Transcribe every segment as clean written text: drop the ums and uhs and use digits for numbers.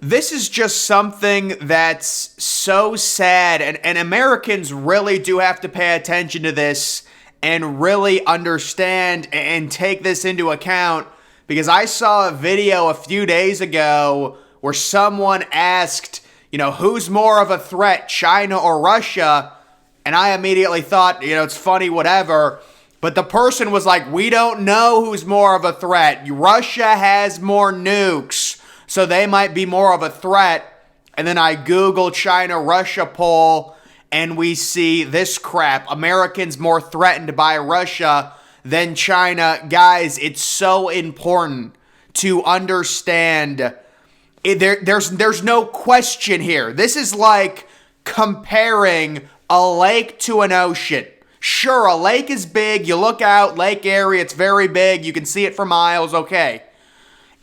This is just something that's so sad, and Americans really do have to pay attention to this and really understand and take this into account, because I saw a video a few days ago where someone asked, who's more of a threat, China or Russia? And I immediately thought, it's funny, whatever. But the person was like, we don't know who's more of a threat. Russia has more nukes, so they might be more of a threat. And then I Google China-Russia poll, and we see this crap. Americans more threatened by Russia than China. Guys, it's so important to understand. There's no question here. This is like comparing a lake to an ocean. Sure, a lake is big. You look out, Lake Erie, it's very big. You can see it for miles. Okay.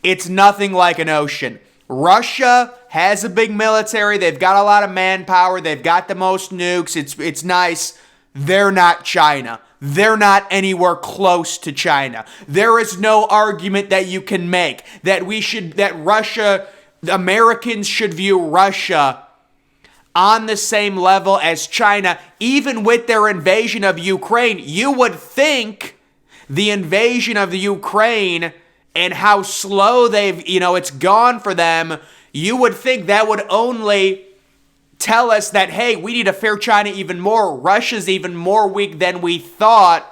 It's nothing like an ocean. Russia has a big military. They've got a lot of manpower. They've got the most nukes. It's nice. They're not China. They're not anywhere close to China. There is no argument that you can make that Americans should view Russia on the same level as China, even with their invasion of Ukraine. You would think the invasion of the Ukraine and how slow it's gone for them, you would think that would only tell us that, hey, we need to fear China even more. Russia's even more weak than we thought.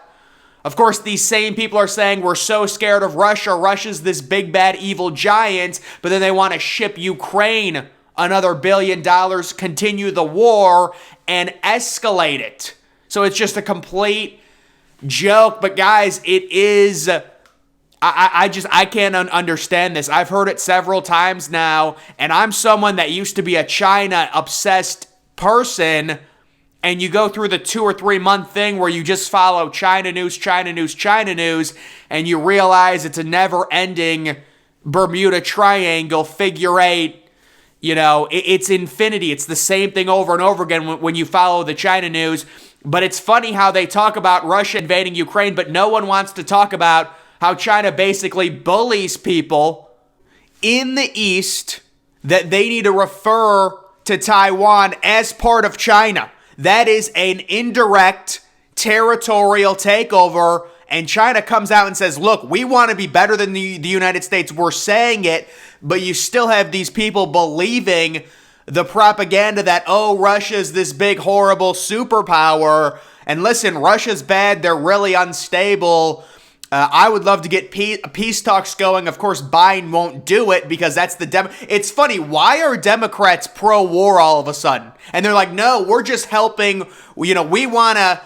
Of course, these same people are saying we're so scared of Russia. Russia's this big, bad, evil giant, but then they want to ship Ukraine another $1 billion, continue the war, and escalate it. So it's just a complete joke. But guys, it is... I can't understand this. I've heard it several times now, and I'm someone that used to be a China-obsessed person, and you go through the 2 or 3 month thing where you just follow China news, and you realize it's a never-ending Bermuda Triangle, figure eight. It's infinity. It's the same thing over and over again when you follow the China news. But it's funny how they talk about Russia invading Ukraine, but no one wants to talk about how China basically bullies people in the East that they need to refer to Taiwan as part of China. That is an indirect territorial takeover, and China comes out and says, look, we want to be better than the United States. We're saying it, but you still have these people believing the propaganda that, oh, Russia's this big, horrible superpower. And listen, Russia's bad. They're really unstable. I would love to get peace talks going. Of course, Biden won't do it because that's it's funny. Why are Democrats pro-war all of a sudden? And they're like, no, we're just helping. We want to,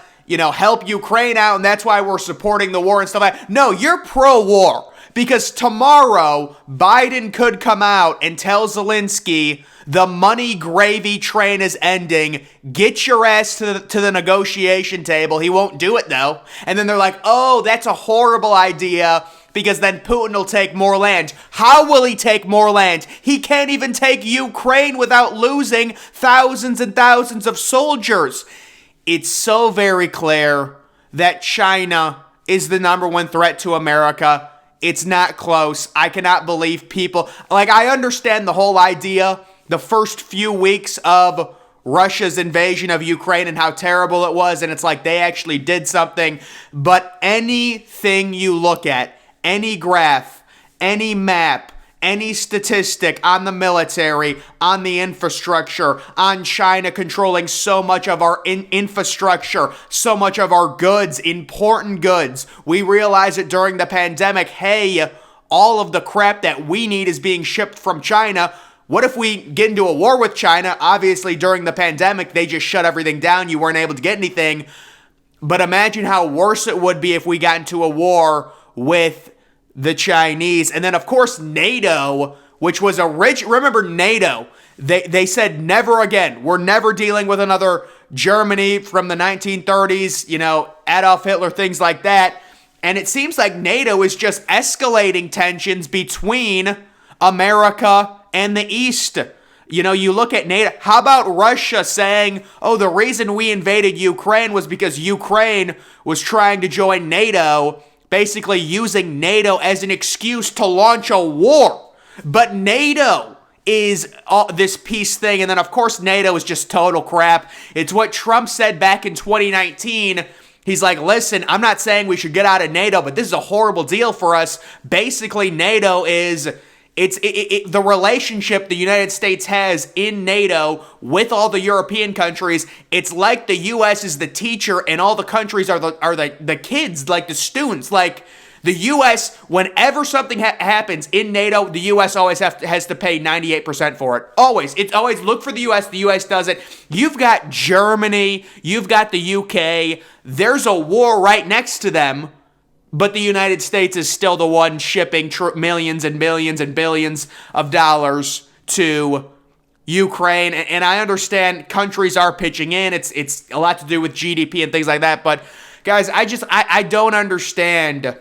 help Ukraine out, and that's why we're supporting the war and stuff like that. No, you're pro-war because tomorrow Biden could come out and tell Zelensky the money gravy train is ending. Get your ass to the negotiation table. He won't do it, though. And then they're like, oh, that's a horrible idea because then Putin will take more land. How will he take more land? He can't even take Ukraine without losing thousands and thousands of soldiers. It's so very clear that China is the number one threat to America. It's not close. I cannot believe people... I understand the whole idea, the first few weeks of Russia's invasion of Ukraine and how terrible it was, and it's like they actually did something. But anything you look at, any graph, any map, any statistic on the military, on the infrastructure, on China controlling so much of our infrastructure, so much of our goods, important goods. We realize it during the pandemic. Hey, all of the crap that we need is being shipped from China. What if we get into a war with China? Obviously, during the pandemic, they just shut everything down. You weren't able to get anything. But imagine how worse it would be if we got into a war with the Chinese. And then, of course, NATO, which was remember NATO, they said never again. We're never dealing with another Germany from the 1930s, Adolf Hitler, things like that. And it seems like NATO is just escalating tensions between America and the East. You look at NATO. How about Russia saying, oh, the reason we invaded Ukraine was because Ukraine was trying to join NATO, basically using NATO as an excuse to launch a war. But NATO is this peace thing. And then, of course, NATO is just total crap. It's what Trump said back in 2019. He's like, listen, I'm not saying we should get out of NATO, but this is a horrible deal for us. Basically, NATO is... the relationship the United States has in NATO with all the European countries. It's like the U.S. is the teacher and all the countries are the kids, like the students. Like the U.S., whenever something happens in NATO, the U.S. always has to pay 98% for it. Always. It's always look for the U.S. The U.S. does it. You've got Germany. You've got the U.K. There's a war right next to them. But the United States is still the one shipping millions and billions and billions of dollars to Ukraine. And I understand countries are pitching in. It's a lot to do with GDP and things like that. But guys, I don't understand.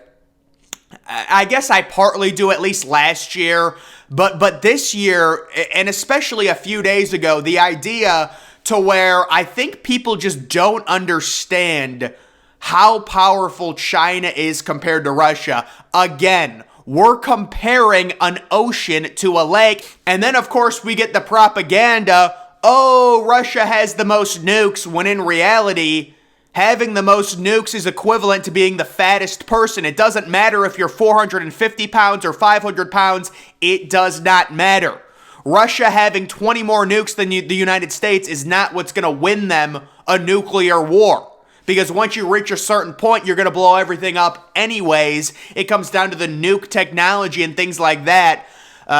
I guess I partly do, at least last year. But this year, and especially a few days ago, the idea to where I think people just don't understand how powerful China is compared to Russia. Again, we're comparing an ocean to a lake. And then, of course, we get the propaganda, oh, Russia has the most nukes, when in reality, having the most nukes is equivalent to being the fattest person. It doesn't matter if you're 450 pounds or 500 pounds. It does not matter. Russia having 20 more nukes than the United States is not what's going to win them a nuclear war. Because once you reach a certain point, you're going to blow everything up anyways. It comes down to the nuke technology and things like that.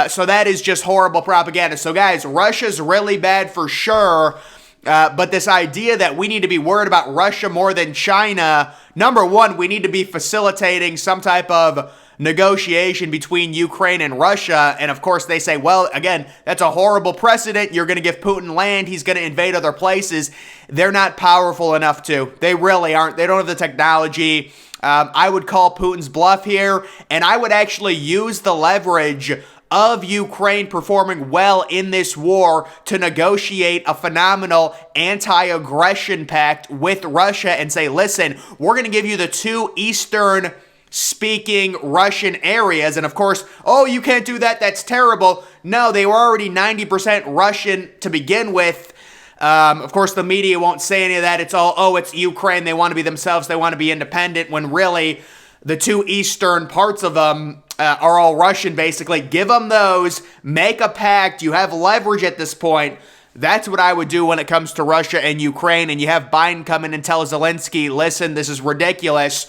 So that is just horrible propaganda. So guys, Russia's really bad for sure. But this idea that we need to be worried about Russia more than China, number one, we need to be facilitating some type of negotiation between Ukraine and Russia. And of course they say, well, again, that's a horrible precedent. You're going to give Putin land. He's going to invade other places. They're not powerful enough to. They really aren't. They don't have the technology. I would call Putin's bluff here, and I would actually use the leverage of Ukraine performing well in this war to negotiate a phenomenal anti-aggression pact with Russia and say, listen, we're going to give you the two eastern speaking Russian areas. And of course, oh, you can't do that. That's terrible. No, they were already 90% Russian to begin with. Of course, the media won't say any of that. It's all, oh, it's Ukraine. They want to be themselves. They want to be independent, when really the two eastern parts of them are all Russian, basically. Give them those. Make a pact. You have leverage at this point. That's what I would do when it comes to Russia and Ukraine. And you have Biden come in and tell Zelensky, listen, this is ridiculous.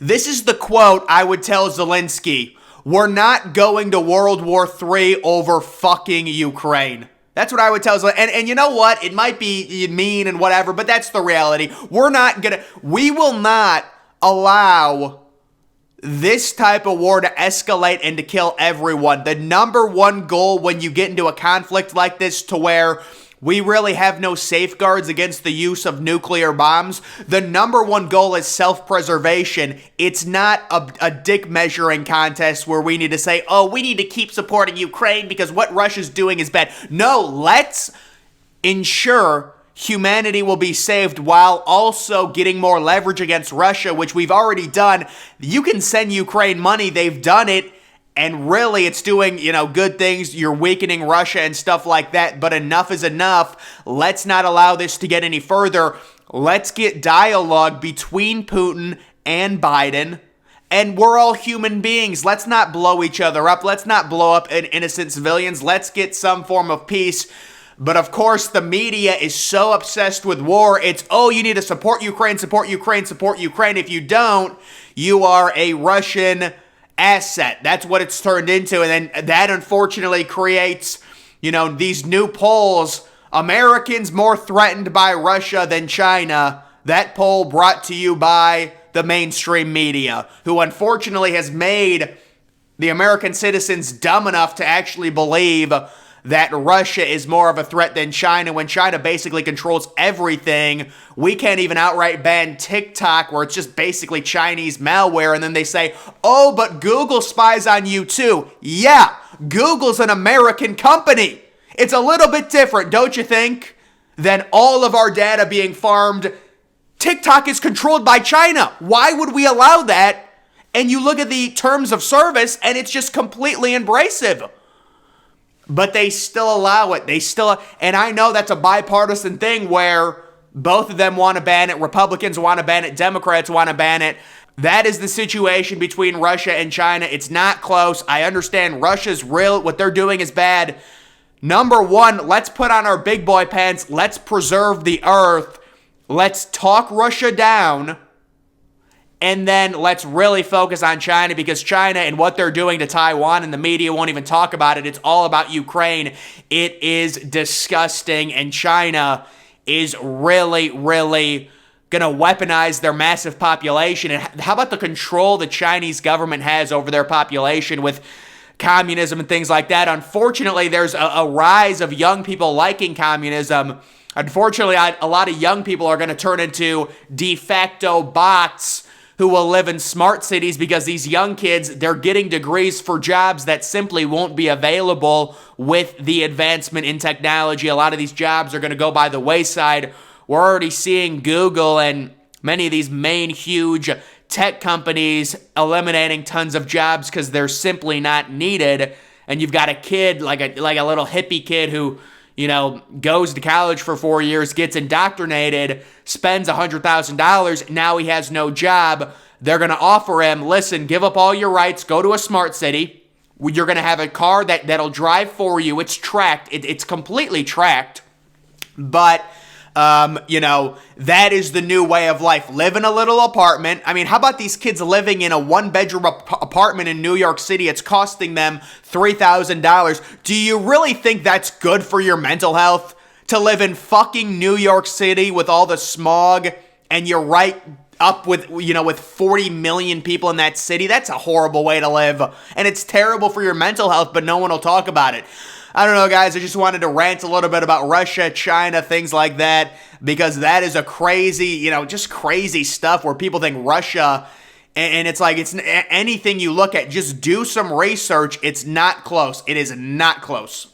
This is the quote I would tell Zelensky. We're not going to World War III over fucking Ukraine. That's what I would tell Zelensky. And you know what? It might be mean and whatever, but that's the reality. We will not allow this type of war to escalate and to kill everyone. The number one goal when you get into a conflict like this, to where we really have no safeguards against the use of nuclear bombs, the number one goal is self-preservation. It's not a dick measuring contest where we need to say, oh, we need to keep supporting Ukraine because what Russia's doing is bad. No, let's ensure humanity will be saved while also getting more leverage against Russia, which we've already done. You can send Ukraine money. They've done it. And really, it's doing, good things. You're weakening Russia and stuff like that. But enough is enough. Let's not allow this to get any further. Let's get dialogue between Putin and Biden. And we're all human beings. Let's not blow each other up. Let's not blow up innocent civilians. Let's get some form of peace. But of course, the media is so obsessed with war. It's, oh, you need to support Ukraine, support Ukraine, support Ukraine. If you don't, you are a Russian asset. That's what it's turned into. And then that unfortunately creates, these new polls. Americans more threatened by Russia than China. That poll brought to you by the mainstream media, who unfortunately has made the American citizens dumb enough to actually believe that Russia is more of a threat than China, when China basically controls everything. We can't even outright ban TikTok, where it's just basically Chinese malware, and then they say, oh, but Google spies on you too. Yeah, Google's an American company. It's a little bit different, don't you think, than all of our data being farmed. TikTok is controlled by China. Why would we allow that? And you look at the terms of service, and it's just completely abrasive. but they still allow it. And I know that's a bipartisan thing where both of them want to ban it. Republicans want to ban it. Democrats want to ban it. That is the situation between Russia and China. It's not close. I understand Russia's real. What they're doing is bad. Number one, let's put on our big boy pants. Let's preserve the earth. Let's talk Russia down. And then let's really focus on China, because China and what they're doing to Taiwan, and the media won't even talk about it. It's all about Ukraine. It is disgusting. And China is really, really going to weaponize their massive population. And how about the control the Chinese government has over their population with communism and things like that? Unfortunately, there's a rise of young people liking communism. Unfortunately, a lot of young people are going to turn into de facto bots who will live in smart cities, because these young kids, they're getting degrees for jobs that simply won't be available with the advancement in technology. A lot of these jobs are going to go by the wayside. We're already seeing Google and many of these main huge tech companies eliminating tons of jobs because they're simply not needed. And you've got a kid, like a little hippie kid who, goes to college for 4 years, gets indoctrinated, spends $100,000. Now he has no job. They're going to offer him, listen, give up all your rights, go to a smart city. You're going to have a car that'll drive for you. It's tracked. It's completely tracked. But that is the new way of life. Live in a little apartment. I mean, how about these kids living in a one-bedroom apartment in New York City? It's costing them $3,000. Do you really think that's good for your mental health? To live in fucking New York City with all the smog, and you're right up with 40 million people in that city? That's a horrible way to live. And it's terrible for your mental health, but no one will talk about it. I don't know, guys. I just wanted to rant a little bit about Russia, China, things like that, because that is a crazy, just crazy stuff where people think Russia, and it's like, it's anything you look at, just do some research. It's not close. It is not close.